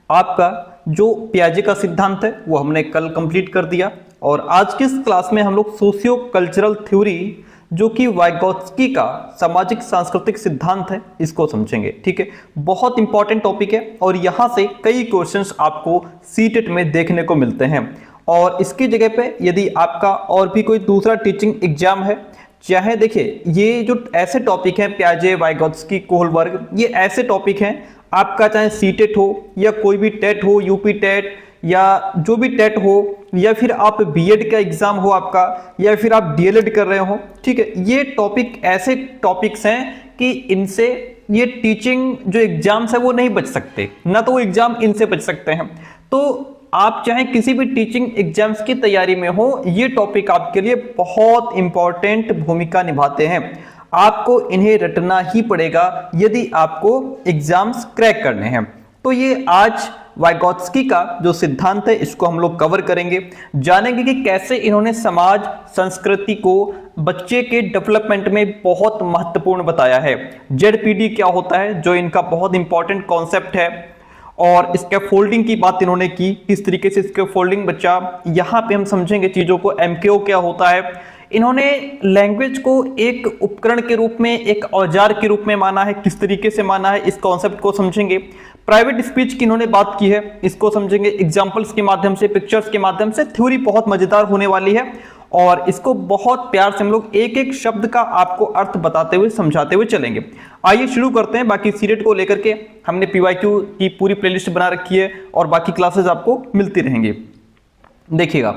आपका जो पियाजे का सिद्धांत है वो हमने कल कंप्लीट कर दिया, और आज की इस क्लास में हम लोग सोशियो कल्चरल थ्योरी जो कि वाइगोत्स्की का सामाजिक सांस्कृतिक सिद्धांत है इसको समझेंगे। ठीक है, बहुत इंपॉर्टेंट टॉपिक है और यहां से कई क्वेश्चंस आपको सीटेट में देखने को मिलते हैं। और इसकी जगह पे यदि आपका और भी कोई दूसरा टीचिंग एग्जाम है, चाहे देखिए ये जो ऐसे टॉपिक हैं पियाजे, वाइगोत्स्की, कोहलबर्ग, ये ऐसे टॉपिक हैं आपका चाहे सीटेट हो या कोई भी टेट हो, यूपी टेट या जो भी टेट हो, या फिर आप बीएड का एग्जाम हो आपका, या फिर आप डीएलएड कर रहे हो। ठीक है, ये टॉपिक ऐसे टॉपिक्स हैं कि इनसे ये टीचिंग जो एग्जाम्स है वो नहीं बच सकते, ना तो वो एग्जाम इनसे बच सकते हैं। तो आप चाहे किसी भी टीचिंग एग्जाम्स की तैयारी में हो, ये टॉपिक आपके लिए बहुत इंपॉर्टेंट भूमिका निभाते हैं। आपको इन्हें रटना ही पड़ेगा यदि आपको एग्जाम्स क्रैक करने हैं। तो ये आज वाइगोत्स्की का जो सिद्धांत है इसको हम लोग कवर करेंगे, जानेंगे कि कैसे इन्होंने समाज संस्कृति को बच्चे के डेवलपमेंट में बहुत महत्वपूर्ण बताया है। जेडपीडी क्या होता है जो इनका बहुत इंपॉर्टेंट कॉन्सेप्ट है, और स्कैफोल्डिंग की बात इन्होंने की, किस तरीके से स्कैफोल्डिंग बच्चा, यहाँ पे हम समझेंगे चीजों को। एमकेओ क्या होता है, इन्होंने लैंग्वेज को एक उपकरण के रूप में, एक औजार के रूप में माना है, किस तरीके से माना है इस कॉन्सेप्ट को समझेंगे। प्राइवेट स्पीच की इन्होंने बात की है, इसको समझेंगे एग्जांपल्स के माध्यम से, पिक्चर्स के माध्यम से। थ्योरी बहुत मजेदार होने वाली है और इसको बहुत प्यार से हम लोग एक एक शब्द का आपको अर्थ बताते हुए, समझाते हुए चलेंगे। आइए शुरू करते हैं। बाकी सीटेट को लेकर के हमने पीवाईक्यू की पूरी प्लेलिस्ट बना रखी है और बाकी क्लासेस आपको मिलती रहेंगी, देखिएगा।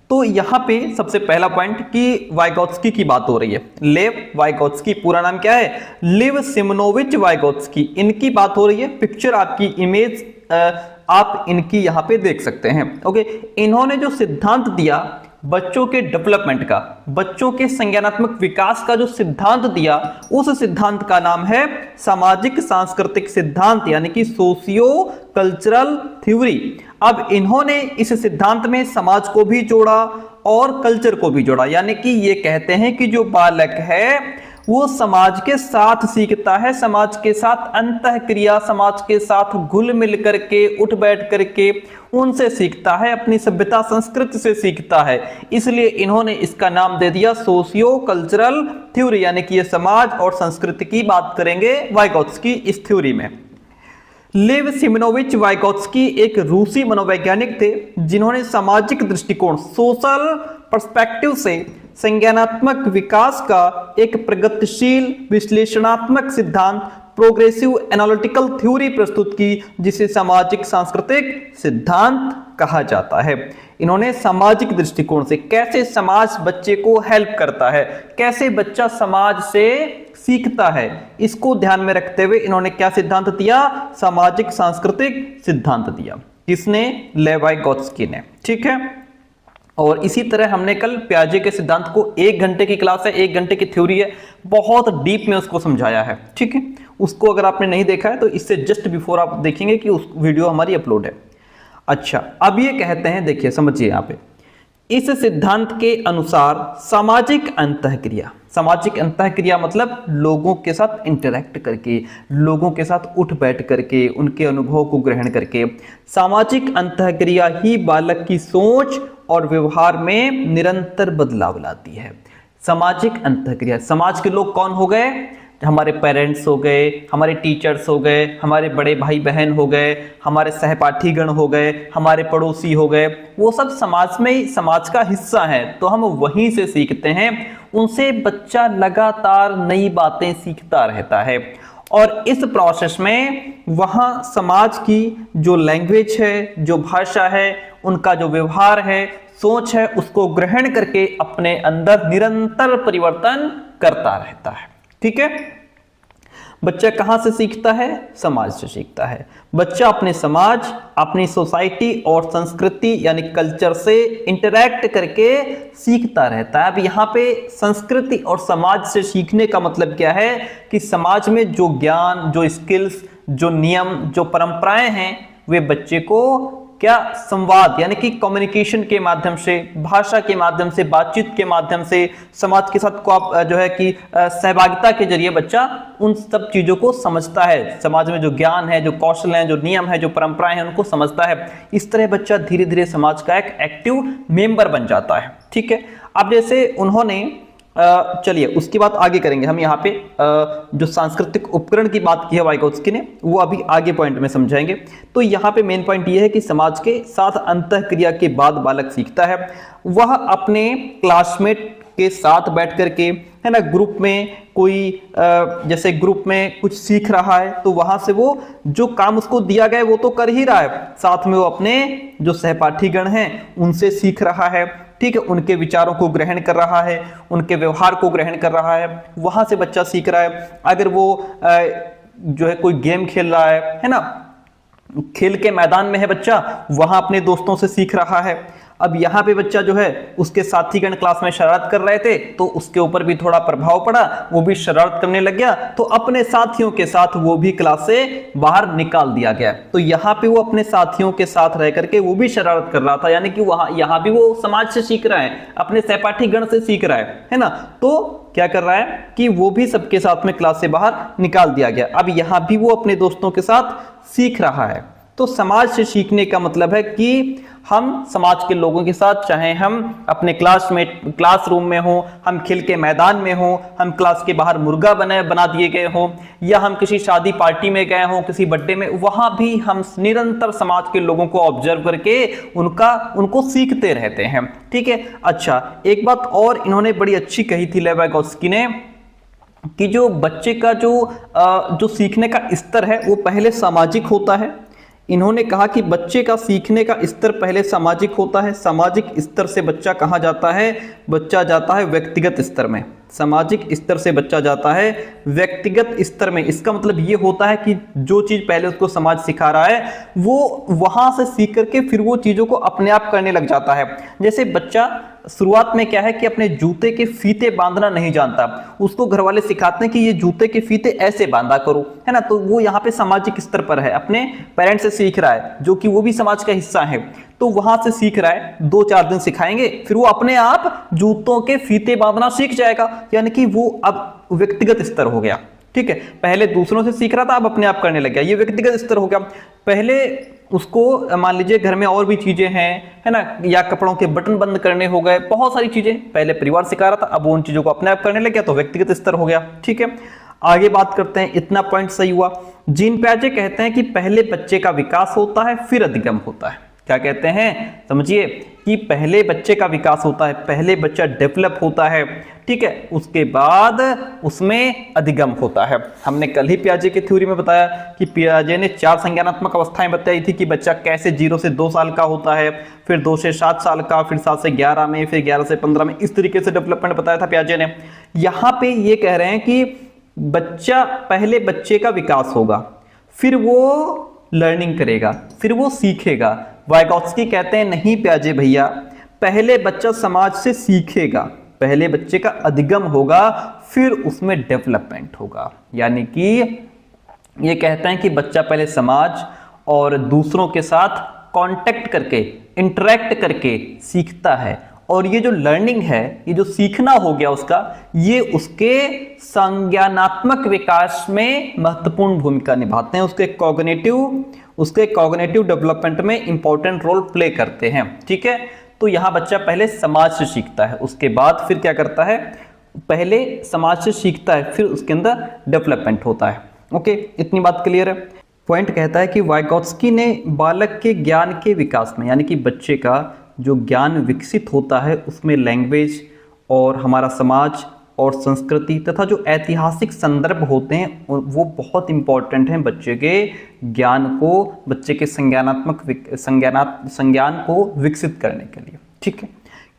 तो यहाँ पे सबसे पहला पॉइंट कि वाइगोत्स्की की बात हो रही है। लेव वाइगोत्स्की, पूरा नाम क्या है? लिव सिमनोविच वाइगोत्स्की, इनकी बात हो रही है। पिक्चर आपकी इमेज आप इनकी यहाँ पे देख सकते हैं। ओके, इन्होंने जो सिद्धांत दिया बच्चों के डेवलपमेंट का, बच्चों के संज्ञानात्मक विकास का जो सिद्धांत दिया, उस सिद्धांत का नाम है सामाजिक सांस्कृतिक सिद्धांत, यानी कि सोशियो कल्चरल थ्योरी। अब इन्होंने इस सिद्धांत में समाज को भी जोड़ा और कल्चर को भी जोड़ा, यानी कि ये कहते हैं कि जो बालक है वो समाज के साथ सीखता है, समाज के साथ अंतःक्रिया, समाज के साथ घुल मिल करके, उठ बैठ करके उनसे सीखता है, अपनी सभ्यता संस्कृति से सीखता है। इसलिए इन्होंने इसका नाम दे दिया सोशियो कल्चरल थ्योरी, यानी कि ये समाज और संस्कृति की बात करेंगे वाइगोत्स्की इस थ्योरी में। लेव सिमनोविच वाइगोत्स्की एक रूसी मनोवैज्ञानिक थे जिन्होंने सामाजिक दृष्टिकोण, सोशल पर्सपेक्टिव से संज्ञानात्मक विकास का एक प्रगतिशील विश्लेषणात्मक सिद्धांत, प्रोग्रेसिव एनालिटिकल थ्योरी प्रस्तुत की, जिसे सामाजिक सांस्कृतिक सिद्धांत कहा जाता है। इन्होंने सामाजिक दृष्टिकोण से कैसे समाज बच्चे को हेल्प करता है, कैसे बच्चा समाज से सीखता है, इसको ध्यान में रखते हुए इन्होंने क्या सिद्धांत दिया? सामाजिक सांस्कृतिक सिद्धांत दिया। किसने? लेव वाइगोत्स्की ने। ठीक है, और इसी तरह हमने कल पियाजे के सिद्धांत को, 1 घंटे की क्लास है, 1 घंटे की थ्योरी है, बहुत डीप में उसको समझाया है। ठीक है, उसको अगर आपने नहीं देखा है तो इससे जस्ट बिफोर आप देखेंगे कि उस वीडियो हमारी अपलोड है। अच्छा, अब ये कहते हैं, देखिए समझिए यहाँ पे, इस सिद्धांत के अनुसार सामाजिक अंतःक्रिया, सामाजिक अंतःक्रिया मतलब लोगों के साथ इंटरैक्ट करके, लोगों के साथ उठ बैठ करके, उनके अनुभव को ग्रहण करके, सामाजिक अंतःक्रिया ही बालक की सोच और व्यवहार में निरंतर बदलाव लाती है। सामाजिक अंतःक्रिया, समाज के लोग कौन हो गए? हमारे पेरेंट्स हो गए, हमारे टीचर्स हो गए, हमारे बड़े भाई बहन हो गए, हमारे सहपाठीगण हो गए, हमारे पड़ोसी हो गए, वो सब समाज में, समाज का हिस्सा है, तो हम वहीं से सीखते हैं। उनसे बच्चा लगातार नई बातें सीखता रहता है और इस प्रोसेस में वहाँ समाज की जो लैंग्वेज है, जो भाषा है, उनका जो व्यवहार है, सोच है, उसको ग्रहण करके अपने अंदर निरंतर परिवर्तन करता रहता है। ठीक है, बच्चा कहां से सीखता है? समाज से सीखता है। बच्चा अपने समाज, अपनी सोसाइटी और संस्कृति यानी कल्चर से इंटरैक्ट करके सीखता रहता है। अब यहाँ पे संस्कृति और समाज से सीखने का मतलब क्या है कि समाज में जो ज्ञान, जो स्किल्स, जो नियम, जो परंपराएं हैं, वे बच्चे को क्या संवाद यानी कि कम्युनिकेशन के माध्यम से, भाषा के माध्यम से, बातचीत के माध्यम से, समाज के साथ को आप जो है कि सहभागिता के जरिए बच्चा उन सब चीजों को समझता है। समाज में जो ज्ञान है, जो कौशल है, जो नियम है, जो परंपराएं हैं, उनको समझता है। इस तरह बच्चा धीरे धीरे समाज का एक एक्टिव मेंबर बन जाता है। ठीक है, अब जैसे उन्होंने चलिए उसकी बात आगे करेंगे हम। यहाँ पे जो सांस्कृतिक उपकरण की बात की है वाइगोत्स्की ने, वो अभी आगे पॉइंट में समझाएंगे। तो यहाँ पे मेन पॉइंट ये है कि समाज के साथ अंतःक्रिया के बाद बालक सीखता है। वह अपने क्लासमेट के साथ बैठ करके, है ना, ग्रुप में कोई जैसे ग्रुप में कुछ सीख रहा है तो वहां से वो जो काम उसको दिया गया है वो तो कर ही रहा है, साथ में वो अपने जो सहपाठीगण हैं उनसे सीख रहा है। ठीक है, उनके विचारों को ग्रहण कर रहा है, उनके व्यवहार को ग्रहण कर रहा है, वहां से बच्चा सीख रहा है। अगर वो जो है कोई गेम खेल रहा है ना, खेल के मैदान में है बच्चा, वहां अपने दोस्तों से सीख रहा है। अब यहाँ पे बच्चा जो है उसके साथीगण क्लास में शरारत कर रहे थे तो उसके ऊपर भी थोड़ा प्रभाव पड़ा, वो भी शरारत करने लग गया, तो अपने साथियों के साथ वो भी क्लास से बाहर निकाल दिया गया। तो यहाँ पे वो अपने साथियों के साथ रह करके वो भी शरारत कर रहा था, यानी कि वहां यहाँ भी वो समाज से सीख रहा है, अपने सहपाठी गण से सीख रहा है ना। तो क्या कर रहा है कि वो भी सबके साथ में क्लास से बाहर निकाल दिया गया। अब यहाँ भी वो अपने दोस्तों के साथ सीख रहा है। तो समाज से सीखने का मतलब है कि हम समाज के लोगों के साथ, चाहे हम अपने क्लासरूम में हो, हम खेल के मैदान में हो, हम क्लास के बाहर मुर्गा बना दिए गए हो, या हम किसी शादी पार्टी में गए हो, किसी बर्थडे में, वहां भी हम निरंतर समाज के लोगों को ऑब्जर्व करके उनको सीखते रहते हैं। ठीक है, अच्छा एक बात और इन्होंने बड़ी अच्छी कही थी वाइगोत्स्की ने, कि जो बच्चे का जो सीखने का स्तर है वो पहले सामाजिक होता है। इन्होंने कहा कि बच्चे का सीखने का स्तर पहले सामाजिक होता है। सामाजिक स्तर से बच्चा कहाँ जाता है? बच्चा जाता है व्यक्तिगत स्तर में। सामाजिक स्तर से बच्चा जाता है व्यक्तिगत स्तर में। इसका मतलब ये होता है कि जो चीज पहले उसको समाज सिखा रहा है वो वहां से सीख करके फिर वो चीजों को अपने आप करने लग जाता है। जैसे बच्चा शुरुआत में क्या है कि अपने जूते के फीते बांधना नहीं जानता, उसको घर वाले सिखाते हैं कि ये जूते के फीते ऐसे बांधा करो, है ना। तो वो यहाँ पे सामाजिक स्तर पर है, अपने पेरेंट्स से सीख रहा है, जो कि वो भी समाज का हिस्सा है। तो वहां से सीख रहा है, 2-4 दिन सिखाएंगे, फिर वो अपने आप जूतों के फीते बांधना सीख जाएगा, यानी कि वो अब व्यक्तिगत स्तर हो गया। ठीक है, पहले दूसरों से सीख रहा था, अब अपने आप करने लग गया, ये व्यक्तिगत स्तर हो गया। पहले उसको मान लीजिए घर में और भी चीजें हैं, है ना, या कपड़ों के बटन बंद करने हो गए, बहुत सारी चीजें पहले परिवार सिखा रहा था, अब वो उन चीजों को अपने आप करने लग गया, तो व्यक्तिगत स्तर हो गया। ठीक है, आगे बात करते हैं। इतना पॉइंट सही हुआ। जीन पियाजे कहते हैं कि पहले बच्चे का विकास होता है फिर अधिगम होता है। क्या कहते हैं समझिए, कि पहले बच्चे का विकास होता है, पहले बच्चा डेवलप होता है, ठीक है, उसके बाद उसमें अधिगम होता है। हमने कल ही पियाजे की थ्योरी में बताया कि पियाजे ने 4 संज्ञानात्मक अवस्थाएं बताई थी कि बच्चा कैसे 0 से 2 साल का होता है, फिर 2 से 7 साल का, फिर 7 से 11 में, फिर 11 से 15 में, इस तरीके से डेवलपमेंट बताया था पियाजे ने। यहाँ पे ये कह रहे हैं कि पहले बच्चे का विकास होगा, फिर वो लर्निंग करेगा, फिर वो सीखेगा। वाइगोत्स्की कहते हैं नहीं पियाजे भैया, पहले बच्चा समाज से सीखेगा, पहले बच्चे का अधिगम होगा, फिर उसमें डेवलपमेंट होगा। यानी कि ये कहते हैं कि बच्चा पहले समाज और दूसरों के साथ कांटेक्ट करके, इंटरेक्ट करके सीखता है, और ये जो लर्निंग है, ये जो सीखना हो गया उसका, ये उसके संज्ञानात्मक विकास में महत्वपूर्ण भूमिका निभाते हैं, उसके कॉग्निटिव डेवलपमेंट में इंपॉर्टेंट रोल प्ले करते हैं। ठीक है, तो यहां बच्चा पहले समाज से सीखता है, उसके बाद फिर क्या करता है, पहले समाज से सीखता है, फिर उसके अंदर डेवलपमेंट होता है। ओके, इतनी बात क्लियर है। पॉइंट कहता है कि वाइगोत्स्की ने बालक के ज्ञान के विकास में, यानी कि बच्चे का जो ज्ञान विकसित होता है उसमें लैंग्वेज और हमारा समाज और संस्कृति तथा जो ऐतिहासिक संदर्भ होते हैं वो बहुत इंपॉर्टेंट हैं बच्चे के ज्ञान को, बच्चे के संज्ञान को विकसित करने के लिए। ठीक है,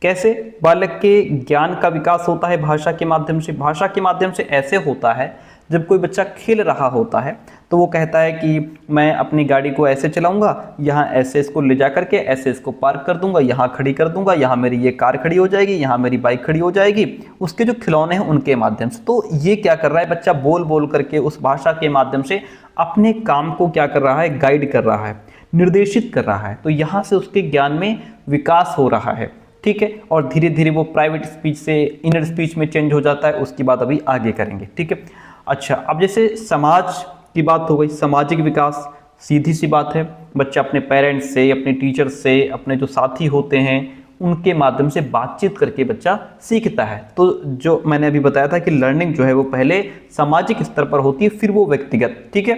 कैसे बालक के ज्ञान का विकास होता है? भाषा के माध्यम से। भाषा के माध्यम से ऐसे होता है, जब कोई बच्चा खेल रहा होता है तो वो कहता है कि मैं अपनी गाड़ी को ऐसे चलाऊंगा, यहाँ ऐसे इसको ले जा करके ऐसे इसको पार्क कर दूंगा, यहाँ खड़ी कर दूंगा, यहाँ मेरी ये कार खड़ी हो जाएगी, यहाँ मेरी बाइक खड़ी हो जाएगी, उसके जो खिलौने हैं उनके माध्यम से। तो ये क्या कर रहा है, बच्चा बोल बोल करके उस भाषा के माध्यम से अपने काम को क्या कर रहा है, गाइड कर रहा है। निर्देशित कर रहा है, तो यहाँ से उसके ज्ञान में विकास हो रहा है, ठीक है। और धीरे धीरे वो प्राइवेट स्पीच से इनर स्पीच में चेंज हो जाता है, उसकी बात अभी आगे करेंगे, ठीक है। अच्छा, अब जैसे समाज की बात हो गई, सामाजिक विकास, सीधी सी बात है, बच्चा अपने पेरेंट्स से, अपने टीचर से, अपने जो साथी होते हैं उनके माध्यम से बातचीत करके बच्चा सीखता है। तो जो मैंने अभी बताया था कि लर्निंग जो है वो पहले सामाजिक स्तर पर होती है, फिर वो व्यक्तिगत, ठीक है।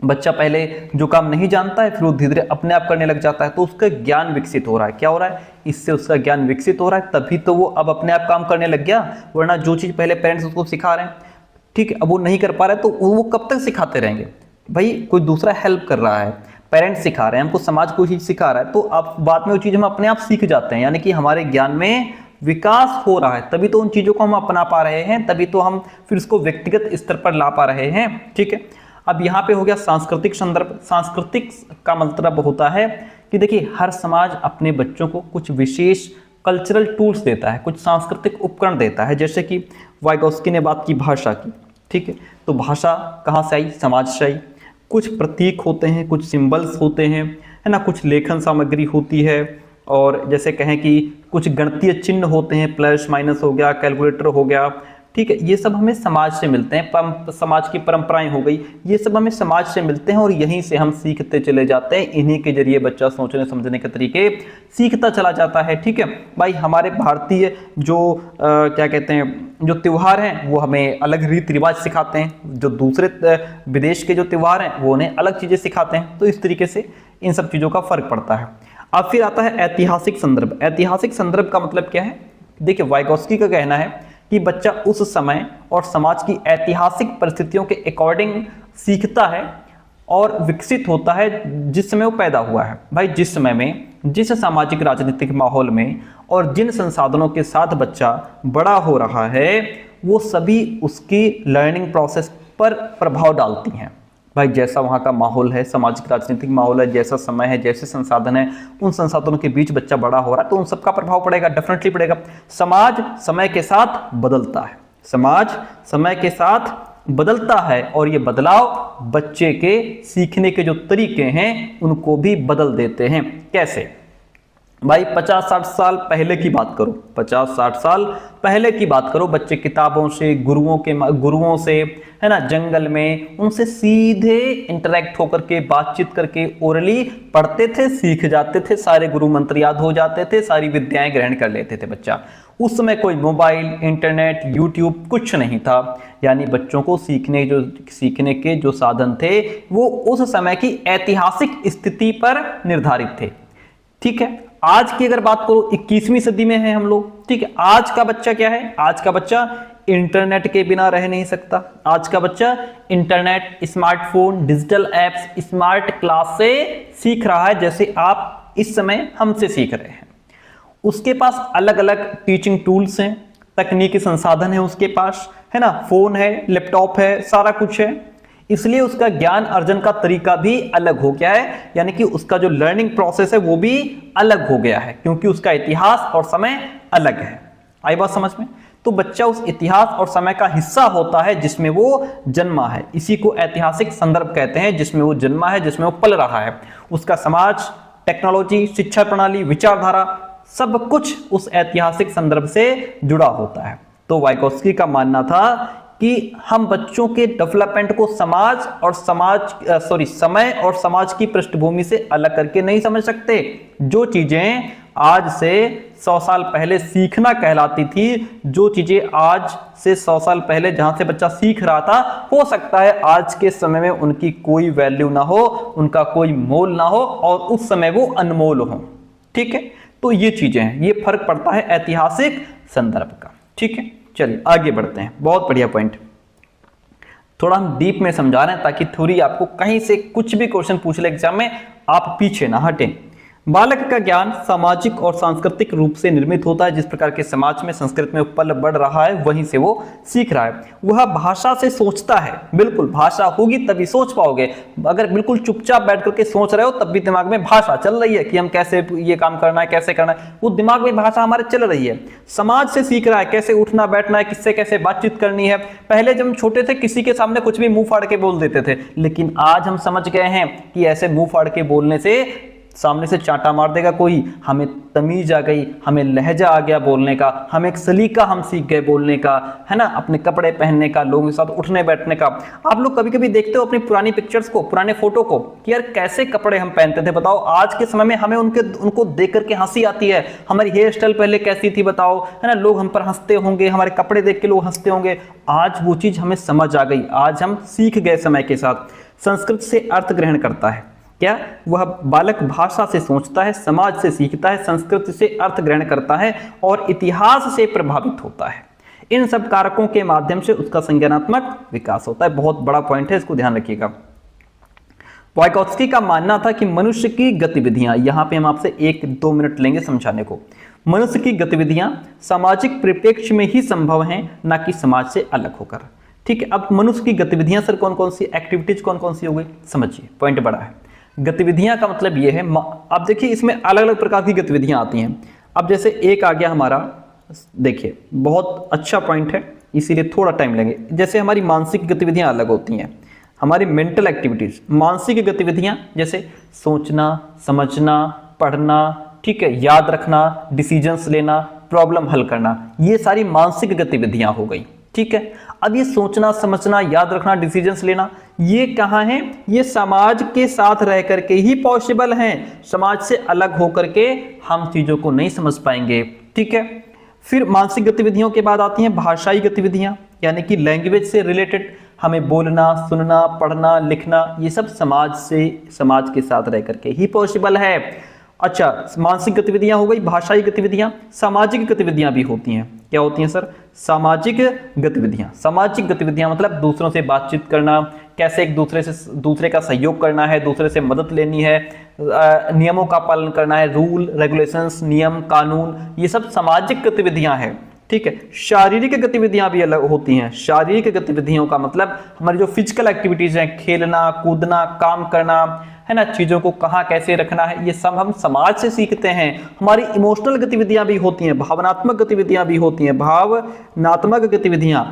बच्चा पहले जो काम नहीं जानता है फिर वो धीरे धीरे अपने आप करने लग जाता है, तो उसका ज्ञान विकसित हो रहा है। क्या हो रहा है? इससे उसका ज्ञान विकसित हो रहा है, तभी तो वो अब अपने आप काम करने लग गया। वरना जो चीज़ पहले पेरेंट्स उसको सिखा रहे हैं, ठीक है, अब वो नहीं कर पा रहा है, तो वो कब तक सिखाते रहेंगे? भाई कोई दूसरा हेल्प कर रहा है, पेरेंट्स सिखा रहे हैं, हमको समाज कोई चीज़ सिखा रहा है, तो अब बाद में वो चीज़ हम अपने आप सीख जाते हैं, यानी कि हमारे ज्ञान में विकास हो रहा है, तभी तो उन चीज़ों को हम अपना पा रहे हैं, तभी तो हम फिर उसको व्यक्तिगत स्तर पर ला पा रहे हैं, ठीक है। अब यहाँ पे हो गया सांस्कृतिक संदर्भ। सांस्कृतिक का मतलब होता है कि देखिए हर समाज अपने बच्चों को कुछ विशेष कल्चरल टूल्स देता है, कुछ सांस्कृतिक उपकरण देता है, जैसे कि वाइगोत्स्की ने बात की भाषा की, ठीक है। तो भाषा कहाँ से आई? समाज से आई। कुछ प्रतीक होते हैं, कुछ सिंबल्स होते हैं, है ना, कुछ लेखन सामग्री होती है, और जैसे कहें कि कुछ गणितीय चिन्ह होते हैं, प्लस माइनस हो गया, कैलकुलेटर हो गया, ठीक है। ये सब हमें समाज से मिलते हैं, समाज की परंपराएं हो गई, ये सब हमें समाज से मिलते हैं और यहीं से हम सीखते चले जाते हैं। इन्हीं के जरिए बच्चा सोचने समझने के तरीके सीखता चला जाता है, ठीक है। भाई हमारे भारतीय जो क्या कहते हैं, जो त्यौहार हैं वो हमें अलग रीति रिवाज सिखाते हैं, जो दूसरे विदेश के जो त्यौहार हैं वो उन्हें अलग चीज़ें सिखाते हैं, तो इस तरीके से इन सब चीज़ों का फर्क पड़ता है। अब फिर आता है ऐतिहासिक संदर्भ। ऐतिहासिक संदर्भ का मतलब क्या है? देखिए वाइगोत्स्की का कहना है कि बच्चा उस समय और समाज की ऐतिहासिक परिस्थितियों के अकॉर्डिंग सीखता है और विकसित होता है जिस समय वो पैदा हुआ है। भाई जिस समय में, जिस सामाजिक राजनीतिक माहौल में और जिन संसाधनों के साथ बच्चा बड़ा हो रहा है, वो सभी उसकी लर्निंग प्रोसेस पर प्रभाव डालती हैं। भाई जैसा वहाँ का माहौल है, सामाजिक राजनीतिक माहौल है, जैसा समय है, जैसे संसाधन है, उन संसाधनों के बीच बच्चा बड़ा हो रहा है, तो उन सबका प्रभाव पड़ेगा, डेफिनेटली पड़ेगा। समाज समय के साथ बदलता है, समाज समय के साथ बदलता है, और ये बदलाव बच्चे के सीखने के जो तरीके हैं उनको भी बदल देते हैं। कैसे? भाई 50-60 साल पहले की बात करो, 50-60 साल पहले की बात करो, बच्चे किताबों से, गुरुओं से, है ना, जंगल में उनसे सीधे इंटरेक्ट होकर के, बातचीत करके, ओरली पढ़ते थे, सीख जाते थे, सारे गुरु मंत्र याद हो जाते थे, सारी विद्याएं ग्रहण कर लेते थे बच्चा। उस समय कोई मोबाइल, इंटरनेट, यूट्यूब कुछ नहीं था, यानी बच्चों को सीखने के जो साधन थे वो उस समय की ऐतिहासिक स्थिति पर निर्धारित थे, ठीक है। आज की अगर बात करो, 21वीं सदी में है हम लोग, ठीक है। आज का बच्चा क्या है? आज का बच्चा इंटरनेट के बिना रह नहीं सकता। आज का बच्चा internet, smartphone, digital apps, smart class से सीख रहा है, जैसे आप इस समय हमसे सीख रहे हैं। उसके पास अलग अलग टीचिंग टूल्स हैं, तकनीकी संसाधन है उसके पास, है ना, फोन है, लैपटॉप है, सारा कुछ है, इसलिए उसका ज्ञान अर्जन का तरीका भी अलग हो गया है, यानी कि उसका जो लर्निंग प्रोसेस है वो भी अलग हो गया है, क्योंकि उसका इतिहास और समय अलग है। आई बात समझ में? तो बच्चा उस इतिहास और समय का हिस्सा होता है जिसमें वो जन्मा है, इसी को ऐतिहासिक संदर्भ कहते हैं, जिसमें वो जन्मा है, जिसमें वो पल रहा है। उसका समाज, टेक्नोलॉजी, शिक्षा प्रणाली, विचारधारा, सब कुछ उस ऐतिहासिक संदर्भ से जुड़ा होता है। तो वाइगोत्स्की का मानना था कि हम बच्चों के डेवलपमेंट को समय और समाज की पृष्ठभूमि से अलग करके नहीं समझ सकते। जो चीजें आज से 100 साल पहले सीखना कहलाती थी, जो चीजें आज से 100 साल पहले जहां से बच्चा सीख रहा था, हो सकता है आज के समय में उनकी कोई वैल्यू ना हो, उनका कोई मोल ना हो, और उस समय वो अनमोल हो, ठीक है। तो ये चीजें हैं, ये फर्क पड़ता है ऐतिहासिक संदर्भ का, ठीक है। चलिए आगे बढ़ते हैं, बहुत बढ़िया पॉइंट। थोड़ा हम डीप में समझा रहे हैं ताकि थ्योरी आपको कहीं से कुछ भी क्वेश्चन पूछ ले एग्जाम में, आप पीछे ना हटें। बालक का ज्ञान सामाजिक और सांस्कृतिक रूप से निर्मित होता है। जिस प्रकार के समाज में संस्कृत में पल बढ़ रहा है वहीं से वो सीख रहा है। वह भाषा से सोचता है, बिल्कुल भाषा होगी तभी सोच पाओगे। अगर बिल्कुल चुपचाप बैठ करके सोच रहे हो तब भी दिमाग में भाषा चल रही है कि हम कैसे ये काम करना है, कैसे करना है, वो दिमाग में भाषा हमारे चल रही है। समाज से सीख रहा है, कैसे उठना बैठना है, किससे कैसे बातचीत करनी है। पहले जब हम छोटे थे किसी के सामने कुछ भी मुंह फाड़ के बोल देते थे, लेकिन आज हम समझ गए हैं कि ऐसे मुंह फाड़ के बोलने से सामने से चांटा मार देगा कोई। हमें तमीज आ गई, हमें लहजा आ गया बोलने का, हमें एक सलीका हम सीख गए बोलने का, है ना, अपने कपड़े पहनने का, लोगों के साथ उठने बैठने का। आप लोग कभी कभी देखते हो अपनी पुरानी पिक्चर्स को, पुराने फोटो को, कि यार कैसे कपड़े हम पहनते थे बताओ। आज के समय में हमें उनको देख करके हंसी आती है। हमारी हेयर स्टाइल पहले कैसी थी बताओ, है ना, लोग हम पर हंसते होंगे, हमारे कपड़े देख के लोग हंसते होंगे। आज वो चीज हमें समझ आ गई, आज हम सीख गए समय के साथ। संस्कृत से अर्थ ग्रहण करता है क्या? वह बालक भाषा से सोचता है, समाज से सीखता है, संस्कृत से अर्थ ग्रहण करता है और इतिहास से प्रभावित होता है। इन सब कारकों के माध्यम से उसका संज्ञानात्मक विकास होता है। बहुत बड़ा पॉइंट है, इसको ध्यान रखिएगा। वाइगोत्स्की का मानना था कि मनुष्य की गतिविधियां, यहां पे हम आपसे 1-2 मिनट लेंगे समझाने को। मनुष्य की गतिविधियां सामाजिक परिप्रेक्ष्य में ही संभव हैं, ना कि समाज से अलग होकर। ठीक है, अब मनुष्य की गतिविधियां सर कौन कौन सी, एक्टिविटीज कौन कौन सी हो गई, समझिए, पॉइंट बड़ा है। गतिविधियां का मतलब यह है, अब देखिए इसमें अलग अलग प्रकार की गतिविधियां आती हैं। अब जैसे एक आ गया हमारा, देखिए बहुत अच्छा पॉइंट है, इसीलिए थोड़ा टाइम लेंगे। जैसे हमारी मानसिक गतिविधियां अलग होती हैं, हमारी मेंटल एक्टिविटीज। मानसिक गतिविधियां जैसे सोचना, समझना, पढ़ना, ठीक है, याद रखना, डिसीजंस लेना, प्रॉब्लम हल करना, ये सारी मानसिक गतिविधियां हो गई। ठीक है, अब ये सोचना, समझना, याद रखना, डिसीजंस लेना, ये कहाँ है? ये समाज के साथ रह करके ही पॉसिबल हैं। समाज से अलग होकर के हम चीजों को नहीं समझ पाएंगे। ठीक है, फिर मानसिक गतिविधियों के बाद आती हैं भाषाई गतिविधियां, यानी कि लैंग्वेज से रिलेटेड, हमें बोलना, सुनना, पढ़ना, लिखना, ये सब समाज के साथ रह करके ही पॉसिबल है। अच्छा, मानसिक गतिविधियां हो गई, भाषाई गतिविधियां। सामाजिक गतिविधियां भी होती हैं। क्या होती हैं सर? सामाजिक गतिविधियां। सामाजिक गतिविधियां मतलब दूसरों से बातचीत करना, कैसे एक दूसरे का सहयोग करना है, दूसरे से मदद लेनी है, नियमों का पालन करना है, रूल रेगुलेशंस, नियम कानून, ये सब सामाजिक गतिविधियां हैं। ठीक है, शारीरिक गतिविधियां भी अलग होती हैं। शारीरिक गतिविधियों का मतलब हमारी जो फिजिकल एक्टिविटीज हैं, खेलना, कूदना, काम करना, है ना, चीजों को कहाँ कैसे रखना है, ये सब हम समाज से सीखते हैं। हमारी इमोशनल गतिविधियां भी होती हैं, भावनात्मक गतिविधियां भी होती हैं। भावनात्मक गतिविधियां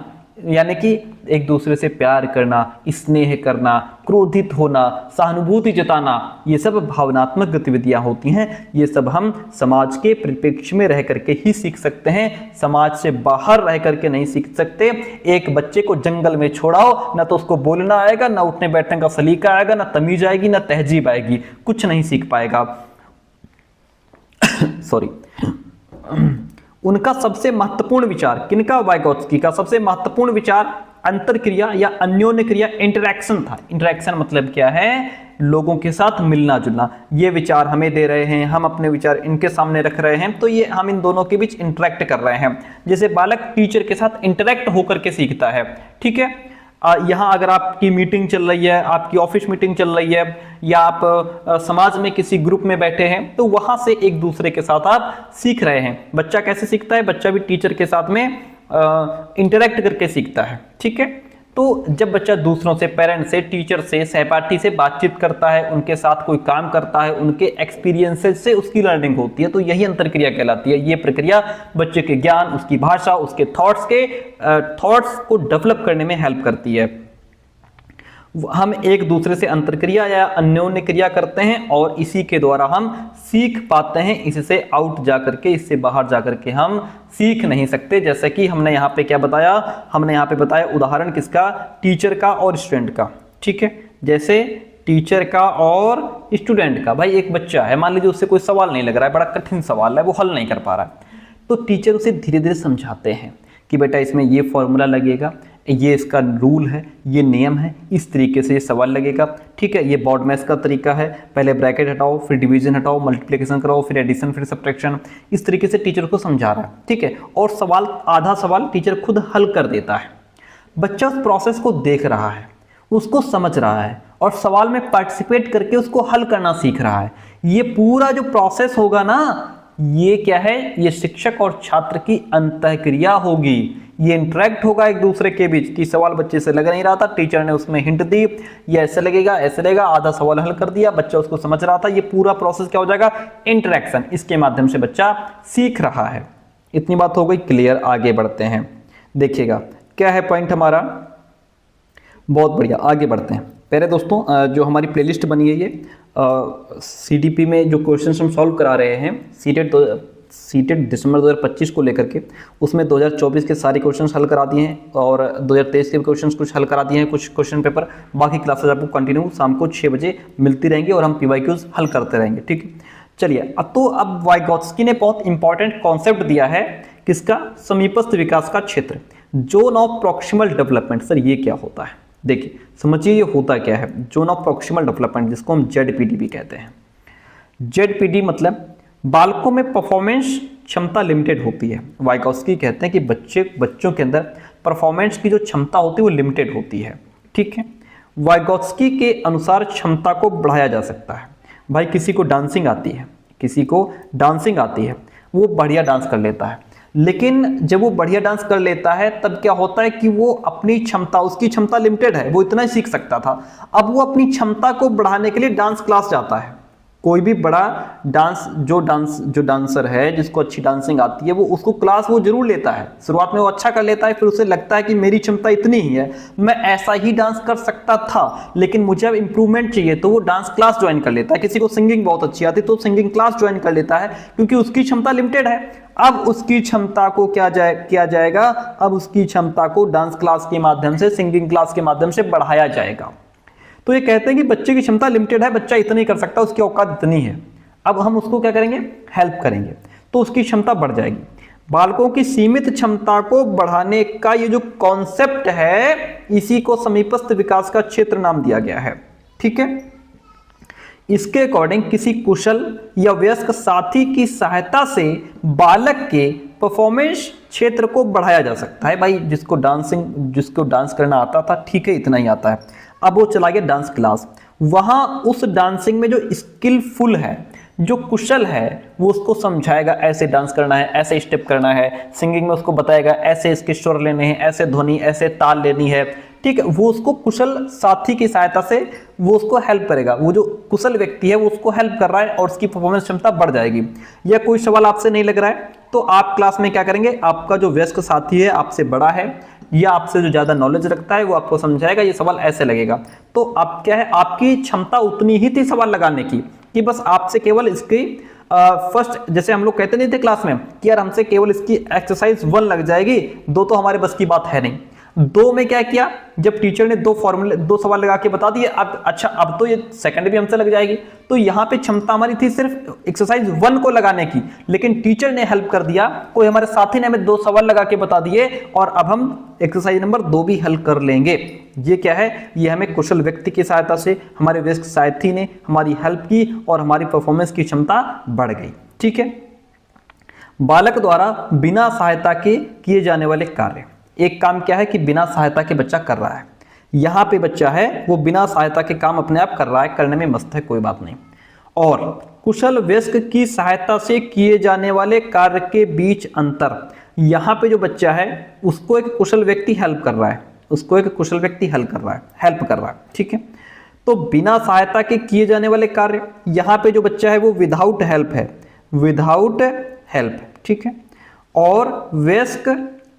यानी कि एक दूसरे से प्यार करना, स्नेह करना, क्रोधित होना, सहानुभूति जताना, ये सब भावनात्मक गतिविधियां होती हैं। ये सब हम समाज के परिप्रेक्ष्य में रह करके ही सीख सकते हैं, समाज से बाहर रह करके नहीं सीख सकते। एक बच्चे को जंगल में छोड़ाओ, ना तो उसको बोलना आएगा, ना उठने बैठने का सलीका आएगा, ना तमीज आएगी, ना तहजीब आएगी, कुछ नहीं सीख पाएगा। सॉरी। उनका सबसे महत्वपूर्ण विचार, किनका? वाइगोत्स्की का सबसे महत्वपूर्ण विचार अंतरक्रिया या अन्योन्य क्रिया, इंटरैक्शन था। इंटरैक्शन मतलब क्या है? लोगों के साथ मिलना जुलना। ये विचार हमें दे रहे हैं, हम अपने विचार इनके सामने रख रहे हैं, तो ये हम इन दोनों के बीच इंटरैक्ट कर रहे हैं। जैसे बालक टीचर के साथ इंटरैक्ट होकर के सीखता है। ठीक है, यहाँ अगर आपकी मीटिंग चल रही है, आपकी ऑफिस मीटिंग चल रही है, या आप समाज में किसी ग्रुप में बैठे हैं, तो वहां से एक दूसरे के साथ आप सीख रहे हैं। बच्चा कैसे सीखता है? बच्चा भी टीचर के साथ में इंटरैक्ट करके सीखता है। ठीक है, तो जब बच्चा दूसरों से, पेरेंट से, टीचर से, सहपाठी से बातचीत करता है, उनके साथ कोई काम करता है, उनके एक्सपीरियंसेस से उसकी लर्निंग होती है, तो यही अंतरक्रिया कहलाती है। ये प्रक्रिया बच्चे के ज्ञान, उसकी भाषा, उसके थॉट्स को डेवलप करने में हेल्प करती है। हम एक दूसरे से अंतरक्रिया या अन्योन्य क्रिया करते हैं और इसी के द्वारा हम सीख पाते हैं। इससे आउट जाकर के, इससे बाहर जाकर के हम सीख नहीं सकते। जैसे कि हमने यहाँ पे क्या बताया? हमने यहाँ पे बताया उदाहरण किसका? टीचर का और स्टूडेंट का। ठीक है, जैसे टीचर का और स्टूडेंट का। भाई एक बच्चा है, मान लीजिए उससे कोई सवाल नहीं लग रहा है, बड़ा कठिन सवाल है, वो हल नहीं कर पा रहा है, तो टीचर उसे धीरे धीरे समझाते हैं कि बेटा इसमें ये फॉर्मूला लगेगा, ये इसका रूल है, ये नियम है, इस तरीके से ये सवाल लगेगा। ठीक है, ये बॉर्ड मैथ्स का तरीका है, पहले ब्रैकेट हटाओ, फिर डिवीजन हटाओ, मल्टीप्लिकेशन कराओ, फिर एडिशन, फिर सब्ट्रैक्शन। इस तरीके से टीचर को समझा रहा है। ठीक है, और आधा सवाल टीचर खुद हल कर देता है। बच्चा उस प्रोसेस को देख रहा है, उसको समझ रहा है और सवाल में पार्टिसिपेट करके उसको हल करना सीख रहा है। ये पूरा जो प्रोसेस होगा ना, ये क्या है, ये शिक्षक और छात्र की अंतःक्रिया होगी, ये इंटरेक्ट होगा एक दूसरे के बीच कि सवाल बच्चे से लग नहीं रहा था, टीचर ने उसमें हिंट दी, ये ऐसे लगेगा ऐसे लगेगा, आधा सवाल हल कर दिया, बच्चा उसको समझ रहा था। ये पूरा प्रोसेस क्या हो जाएगा, इंटरेक्शन, इसके माध्यम से बच्चा सीख रहा है। इतनी बात हो गई क्लियर। आगे बढ़ते हैं, देखिएगा क्या है पॉइंट हमारा, बहुत बढ़िया। आगे बढ़ते हैं। पहले दोस्तों जो हमारी प्लेलिस्ट बनी है ये सीडीपी में जो क्वेश्चन हम सॉल्व करा रहे हैं सीटेट दिसंबर 2025 को लेकर के, उसमें 2024 के सारे क्वेश्चंस हल करा दिए हैं और 2023 के क्वेश्चंस कुछ हल करा दिए हैं, कुछ क्वेश्चन पेपर। बाकी क्लासेस आपको कंटिन्यू शाम को 6 बजे मिलती रहेंगी और हम पीवाईक्यूज हल करते रहेंगे, ठीक है। चलिए तो अब वाइगोत्स्की ने बहुत इंपॉर्टेंट कॉन्सेप्ट दिया है, किसका, समीपस्थ विकास का क्षेत्र, zone of proximal development. Sir ये क्या होता है, देखिए समझिए ये होता क्या है, जोन ऑफ प्रॉक्सिमल डेवलपमेंट, जिसको हम जेडपीडी भी कहते हैं। जेडपीडी मतलब बालकों में परफॉर्मेंस क्षमता लिमिटेड होती है। वाइगोत्स्की कहते हैं कि बच्चों के अंदर परफॉर्मेंस की जो क्षमता होती है वो लिमिटेड होती है, ठीक है। वाइगोत्स्की के अनुसार क्षमता को बढ़ाया जा सकता है। भाई किसी को डांसिंग आती है, वो बढ़िया डांस कर लेता है, लेकिन जब वो बढ़िया डांस कर लेता है तब क्या होता है कि वो अपनी क्षमता, उसकी क्षमता लिमिटेड है, वो इतना ही सीख सकता था। अब वो अपनी क्षमता को बढ़ाने के लिए डांस क्लास जाता है। कोई भी बड़ा जो डांसर है, जिसको अच्छी डांसिंग आती है, वो उसको क्लास वो जरूर लेता है। शुरुआत में वो अच्छा कर लेता है, फिर उसे लगता है कि मेरी क्षमता इतनी ही है, मैं ऐसा ही डांस कर सकता था, लेकिन मुझे अब इंप्रूवमेंट चाहिए, तो वो डांस क्लास ज्वाइन कर लेता है। किसी को सिंगिंग बहुत अच्छी आती है तो सिंगिंग क्लास ज्वाइन कर लेता है, क्योंकि उसकी क्षमता लिमिटेड है। अब उसकी क्षमता को किया जाएगा, अब उसकी क्षमता को डांस क्लास के माध्यम से, सिंगिंग क्लास के माध्यम से बढ़ाया जाएगा। तो ये कहते हैं कि बच्चे की क्षमता लिमिटेड है, बच्चा इतना ही कर सकता है, उसकी औकात इतनी है। अब हम उसको क्या करेंगे, हेल्प करेंगे, तो उसकी क्षमता बढ़ जाएगी। बालकों की सीमित क्षमता को बढ़ाने का ये जो कॉन्सेप्ट है, इसी को समीपस्थ विकास का क्षेत्र नाम दिया गया है, ठीक है। इसके अकॉर्डिंग किसी कुशल या वयस्क साथी की सहायता से बालक के परफॉर्मेंस क्षेत्र को बढ़ाया जा सकता है। भाई जिसको डांस करना आता था, ठीक है, इतना ही आता है, अब वो चला गया डांस क्लास, वहां उस डांसिंग में जो स्किलफुल है, जो कुशल है, वो उसको समझाएगा ऐसे डांस करना है, ऐसे स्टेप करना है। सिंगिंग में उसको बताएगा ऐसे इसके स्वर लेने हैं, ऐसे ध्वनि, ऐसे ताल लेनी है, ठीक है। वो उसको कुशल साथी की सहायता से वो उसको हेल्प करेगा। वो जो कुशल व्यक्ति है वो उसको हेल्प कर रहा है और उसकी परफॉर्मेंस क्षमता बढ़ जाएगी। या कोई सवाल आपसे नहीं लग रहा है तो आप क्लास में क्या करेंगे, आपका जो वयस्क साथी है, आपसे बड़ा है या आपसे जो ज्यादा नॉलेज रखता है, वो आपको समझाएगा ये सवाल ऐसे लगेगा। तो आप क्या है, आपकी क्षमता उतनी ही थी सवाल लगाने की कि बस आपसे केवल इसकी फर्स्ट, जैसे हम लोग कहते नहीं थे क्लास में कि यार हमसे केवल इसकी एक्सरसाइज 1 लग जाएगी, 2 तो हमारे बस की बात है नहीं। 2 में क्या किया, जब टीचर ने 2 सवाल लगा के बता दिए, अब अच्छा अब तो ये सेकंड भी हमसे लग जाएगी। तो यहाँ पे क्षमता हमारी थी सिर्फ एक्सरसाइज 1 को लगाने की, लेकिन टीचर ने हेल्प कर दिया, कोई हमारे साथी ने हमें 2 सवाल लगा के बता दिए और अब हम एक्सरसाइज नंबर 2 भी हल कर लेंगे। ये क्या है, ये हमें कुशल व्यक्ति की सहायता से, हमारे वयस्क साथी ने हमारी हेल्प की और हमारी परफॉर्मेंस की क्षमता बढ़ गई, ठीक है। बालक द्वारा बिना सहायता के किए जाने वाले कार्य, एक काम क्या है कि बिना सहायता के बच्चा कर रहा है। यहाँ पे बच्चा है वो बिना सहायता के काम अपने आप कर रहा है, करने में मस्त है, कोई बात नहीं। और कुशल वयस्क की सहायता से किए जाने वाले कार्य के बीच अंतर, यहाँ पे जो बच्चा है उसको एक कुशल व्यक्ति हेल्प कर रहा है, ठीक है। तो बिना सहायता के किए जाने वाले कार्य, यहाँ पे जो बच्चा है वो विदाउट हेल्प, ठीक है। और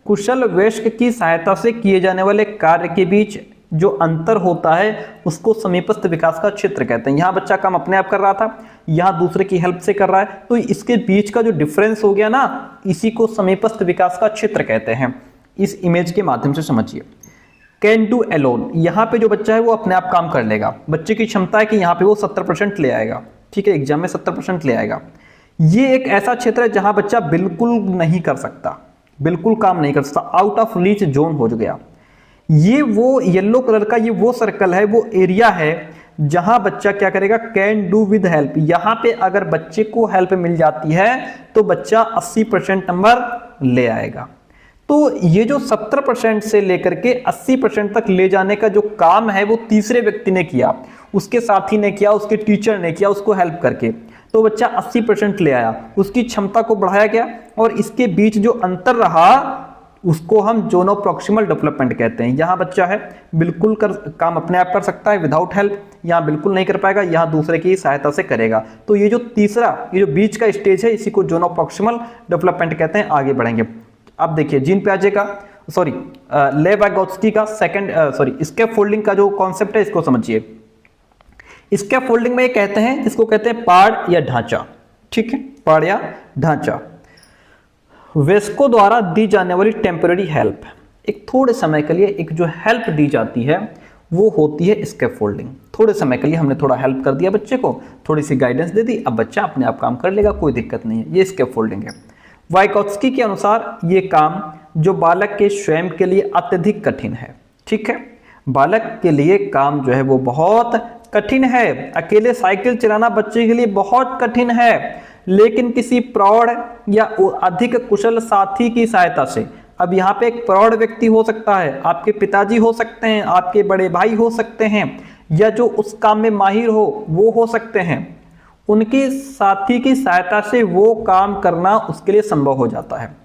कुशल वयस्क की सहायता से किए जाने वाले कार्य के बीच जो अंतर होता है उसको समीपस्थ विकास का क्षेत्र कहते हैं। यहाँ बच्चा काम अपने आप कर रहा था, यहाँ दूसरे की हेल्प से कर रहा है, तो इसके बीच का जो डिफरेंस हो गया ना, इसी को समीपस्थ विकास का क्षेत्र कहते हैं। इस इमेज के माध्यम से समझिए। कैन डू अलोन, यहाँ पे जो बच्चा है वो अपने आप काम कर लेगा। बच्चे की क्षमता है कि यहाँ पे वो 70% ले आएगा, ठीक है, एग्जाम में 70% ले आएगा। ये एक ऐसा क्षेत्र है जहां बच्चा बिल्कुल नहीं कर सकता, बिल्कुल काम नहीं कर सकता, आउट ऑफ रीच जोन हो गया। ये वो येलो कलर का ये वो सर्कल है, वो एरिया है जहां बच्चा क्या करेगा, कैन डू विद हेल्प। यहां पे अगर बच्चे को हेल्प मिल जाती है तो बच्चा 80% नंबर ले आएगा। तो ये जो 70% से लेकर के 80% तक ले जाने का जो काम है वो तीसरे व्यक्ति ने किया। उसके साथी ने किया, उसके टीचर ने किया, उसको हेल्प करके, तो बच्चा 80% ले आया, उसकी क्षमता को बढ़ाया गया और इसके बीच जो अंतर रहा उसको हम जोनो प्रॉक्सिमल डेवलपमेंट कहते हैं। यहाँ बच्चा है बिल्कुल काम अपने आप कर सकता है विदाउट हेल्प, यहाँ बिल्कुल नहीं कर पाएगा, यहाँ दूसरे की सहायता से करेगा। तो ये जो तीसरा, ये जो बीच का स्टेज है, इसी को जोनो प्रॉक्सिमल डेवलपमेंट कहते हैं। आगे बढ़ेंगे। अब देखिए जीन पियाजे का लेव वाइगोत्स्की का स्कैफोल्डिंग का जो कॉन्सेप्ट है इसको समझिए। स्कैफोल्डिंग में ये कहते हैं, इसको कहते हैं पाड़ या ढांचा। ठीक है, पाड़ या ढांचा। वेस्को द्वारा दी जाने वाली टेम्पररी हेल्प, एक थोड़े समय के लिए एक जो हेल्प दी जाती है वो होती है स्कैफोल्डिंग। थोड़े समय के लिए हमने थोड़ा हेल्प कर दिया बच्चे को, थोड़ी सी गाइडेंस दे दी, अब बच्चा अपने आप काम कर लेगा, कोई दिक्कत नहीं है, ये स्कैफोल्डिंग है। वाइगोत्स्की के अनुसार ये काम जो बालक के स्वयं के लिए अत्यधिक कठिन है। ठीक है, बालक के लिए काम जो है वो बहुत कठिन है। अकेले साइकिल चलाना बच्चे के लिए बहुत कठिन है, लेकिन किसी प्रौढ़ या अधिक कुशल साथी की सहायता से, अब यहाँ पे एक प्रौढ़ व्यक्ति हो सकता है, आपके पिताजी हो सकते हैं, आपके बड़े भाई हो सकते हैं, या जो उस काम में माहिर हो वो हो सकते हैं, उनके साथी की सहायता से वो काम करना उसके लिए संभव हो जाता है।